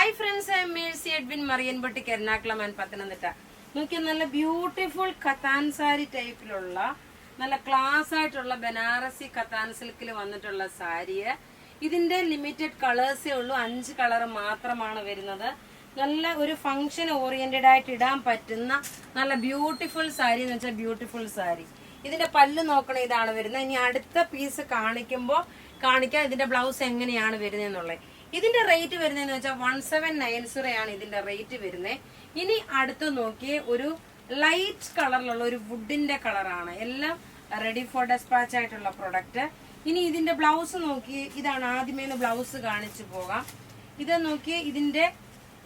Hi friends, I am Mercy Edwin Marian Boutique Ernakulam and Pathanamthitta. നോക്കി നല്ല beautiful കത്താൻ സാരി ടൈപ്പിലുള്ള നല്ല ക്ലാസ് ആയിട്ടുള്ള ബനാറസി കത്താൻ സിൽക്കിൽ വന്നിട്ടുള്ള സാരി. ഇതിന്റെ ലിമിറ്റഡ് കളേഴ്സേ ഉള്ളൂ, 5 കളർ മാത്രമാണ് വരുന്നത്. നല്ല ഒരു ഫംഗ്ഷൻ ഓറിയന്റഡ് ആയിട്ട് ഇടാൻ പറ്റുന്ന നല്ല ബ്യൂട്ടിഫുൾ സാരി എന്ന് വെച്ചാൽ ബ്യൂട്ടിഫുൾ സാരി. ഇതിന്റെ പല്ല് നോക്കണം, ഇതാണ് വരുന്നത്. ഇനി അടുത്ത പീസ് കാണിക്കാം ഇതിന്റെ ബ്ലൗസ് എങ്ങനെയാണ് വരുന്നതെന്നുള്ളത്. ഇതിന്റെ റേറ്റ് വരുന്നതെന്ന് വെച്ചാൽ 1790 ആണ് ഇതിന്റെ റേറ്റ് വരുന്നത്. ഇനി അടുത്ത് നോക്കിയേ, ഒരു ലൈറ്റ് കളറിലുള്ള ഒരു വുഡിന്റെ കളറാണ്. എല്ലാം റെഡി ഫോർ ഡെസ്പാച്ച് ആയിട്ടുള്ള പ്രൊഡക്റ്റ്. ഇനി ഇതിന്റെ ബ്ലൗസ് നോക്കി, ഇതാണ് ആദ്യമേ ബ്ലൗസ് കാണിച്ചു പോകാം. ഇത് നോക്കിയേ, ഇതിന്റെ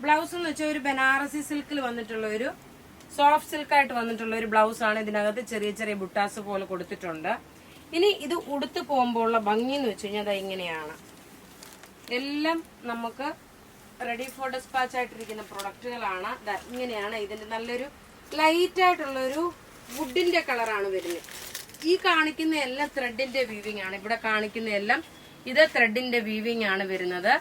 ബ്ലൗസ് എന്ന് വെച്ചാൽ ഒരു ബനാറസി സിൽക്കിൽ വന്നിട്ടുള്ള ഒരു സോഫ്റ്റ് സിൽക്കായിട്ട് വന്നിട്ടുള്ള ഒരു ബ്ലൗസ് ആണ്. ഇതിനകത്ത് ചെറിയ ചെറിയ ബുട്ടാസ് പോലെ കൊടുത്തിട്ടുണ്ട്. ഇനി ഇത് ഉടുത്ത് പോകുമ്പോൾ ഉള്ള ഭംഗി എന്ന് വെച്ച് കഴിഞ്ഞാൽ അത് ഇങ്ങനെയാണ്. എല്ലാം നമുക്ക് റെഡി ഫോർ ഡെസ്പാച്ച് ആയിട്ടിരിക്കുന്ന പ്രൊഡക്റ്റുകളാണ്. ഇങ്ങനെയാണ് ഇതിന്റെ നല്ലൊരു ലൈറ്റ് ആയിട്ടുള്ള ഒരു വുഡിന്റെ കളറാണ് വരുന്നത്. ഈ കാണിക്കുന്ന എല്ലാം ത്രെഡിന്റെ വീവിംഗ് ആണ്. ഇവിടെ കാണിക്കുന്ന എല്ലാം ഇത് ത്രെഡിന്റെ വീവിംഗ് ആണ് വരുന്നത്.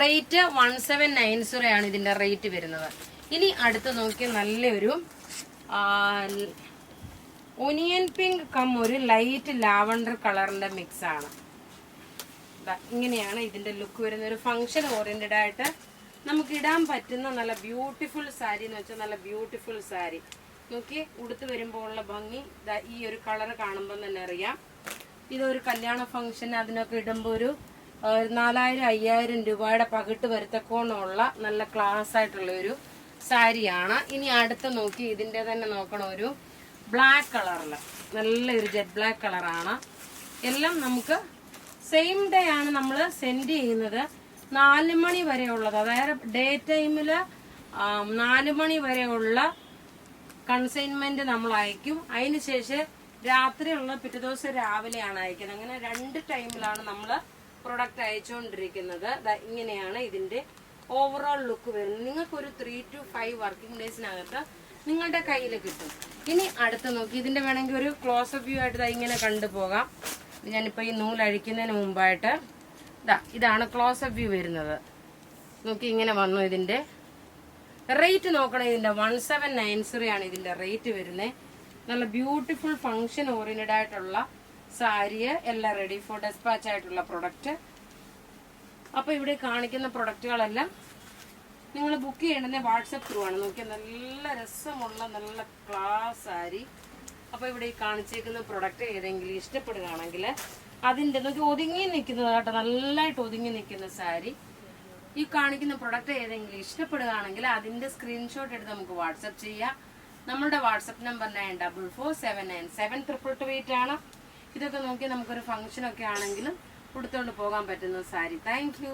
റേറ്റ് 1790 ആണ് ഇതിന്റെ റേറ്റ് വരുന്നത്. ഇനി അടുത്ത് നോക്കി, നല്ലൊരു ഒനിയൻ പിങ്ക് കം ഒരു ലൈറ്റ് ലാവണ്ടർ കളറിന്റെ മിക്സ് ആണ്. ഇങ്ങനെയാണ് ഇതിന്റെ ലുക്ക് വരുന്നത്. ഒരു ഫംഗ്ഷൻ ഓറിയന്റഡ് ആയിട്ട് നമുക്ക് ഇടാൻ പറ്റുന്ന നല്ല ബ്യൂട്ടിഫുൾ സാരി എന്ന് വെച്ചാൽ നല്ല ബ്യൂട്ടിഫുൾ സാരി. നോക്കി ഉടുത്ത് വരുമ്പോൾ ഉള്ള ഭംഗി ഈ ഒരു കളർ കാണുമ്പോൾ തന്നെ അറിയാം. ഇതൊരു കല്യാണ ഫംഗ്ഷൻ അതിനൊക്കെ ഇടുമ്പോൾ ഒരു 4000-5000 രൂപയുടെ പകിട്ട് വരുത്തക്കോണമുള്ള നല്ല ക്ലാസ് ആയിട്ടുള്ള ഒരു സാരിയാണ്. ഇനി അടുത്ത് നോക്കി, ഇതിന്റെ തന്നെ നോക്കണം, ഒരു ബ്ലാക്ക് കളറില് നല്ലൊരു ജെറ്റ് ബ്ലാക്ക് കളറാണ്. എല്ലാം നമുക്ക് സെയിം ഡേ ആണ് നമ്മൾ സെൻഡ് ചെയ്യുന്നത്. 4 മണി വരെ ഉള്ളത്, അതായത് ഡേ ടൈമില് 4 മണി വരെയുള്ള കൺസൈൻമെന്റ് നമ്മൾ അയക്കും. അതിനുശേഷം രാത്രിയുള്ള പിറ്റേ ദിവസം രാവിലെയാണ് അയക്കുന്നത്. അങ്ങനെ 2 ടൈമിലാണ് നമ്മൾ പ്രൊഡക്റ്റ് അയച്ചുകൊണ്ടിരിക്കുന്നത്. ഇങ്ങനെയാണ് ഇതിന്റെ ഓവറോൾ ലുക്ക് വരുന്നത്. നിങ്ങൾക്കൊരു 3 to 5 വർക്കിംഗ് ഡേയ്സിനകത്ത് നിങ്ങളുടെ കയ്യിൽ കിട്ടും. ഇനി അടുത്ത് നോക്കി, ഇതിന്റെ വേണമെങ്കിൽ ഒരു ക്ലോസപ്പ് വ്യൂ ആയിട്ട് ഇങ്ങനെ കണ്ടുപോകാം. ഞാനിപ്പോ ഈ നൂലഴിക്കുന്നതിന് മുമ്പായിട്ട് ഇതാണ് ക്ലോസപ്പ് വ്യൂ വരുന്നത്. നോക്കി, ഇങ്ങനെ വന്നു. ഇതിന്റെ റേറ്റ് നോക്കണം. ഇതിന്റെ 1790 ആണ് ഇതിന്റെ റേറ്റ് വരുന്നത്. നല്ല ബ്യൂട്ടിഫുൾ ഫംഗ്ഷൻ ഓറിയന്റഡ് ആയിട്ടുള്ള സാരി, എല്ലാം റെഡി ഫോർ ഡെസ്പാച്ച് ആയിട്ടുള്ള പ്രൊഡക്റ്റ്. അപ്പൊ ഇവിടെ കാണിക്കുന്ന പ്രൊഡക്റ്റുകളെല്ലാം നിങ്ങൾ ബുക്ക് ചെയ്യേണ്ടത് വാട്സപ്പ് ത്രൂ ആണ്. നോക്കിയാൽ നല്ല രസമുള്ള നല്ല ക്ലാസ് സാരി. അപ്പൊ ഇവിടെ ഈ കാണിച്ചേക്കുന്ന പ്രൊഡക്റ്റ് ഏതെങ്കിലും ഇഷ്ടപ്പെടുകയാണെങ്കിൽ അതിന്റെ നോക്കി ഒതുങ്ങി നിൽക്കുന്നത് കേട്ടോ, നല്ലതായിട്ട് ഒതുങ്ങി നിൽക്കുന്ന സാരി. ഈ കാണിക്കുന്ന പ്രൊഡക്റ്റ് ഏതെങ്കിലും ഇഷ്ടപ്പെടുകയാണെങ്കിൽ അതിന്റെ സ്ക്രീൻഷോട്ട് എടുത്ത് നമുക്ക് വാട്സപ്പ് ചെയ്യാം. നമ്മുടെ വാട്സപ്പ് നമ്പർ 9447972228 ആണ്. ഇതൊക്കെ നോക്കി നമുക്കൊരു ഫംഗ്ഷൻ ഒക്കെ ആണെങ്കിലും കൊടുത്തോണ്ട് പോകാൻ പറ്റുന്ന സാരി. Thank you.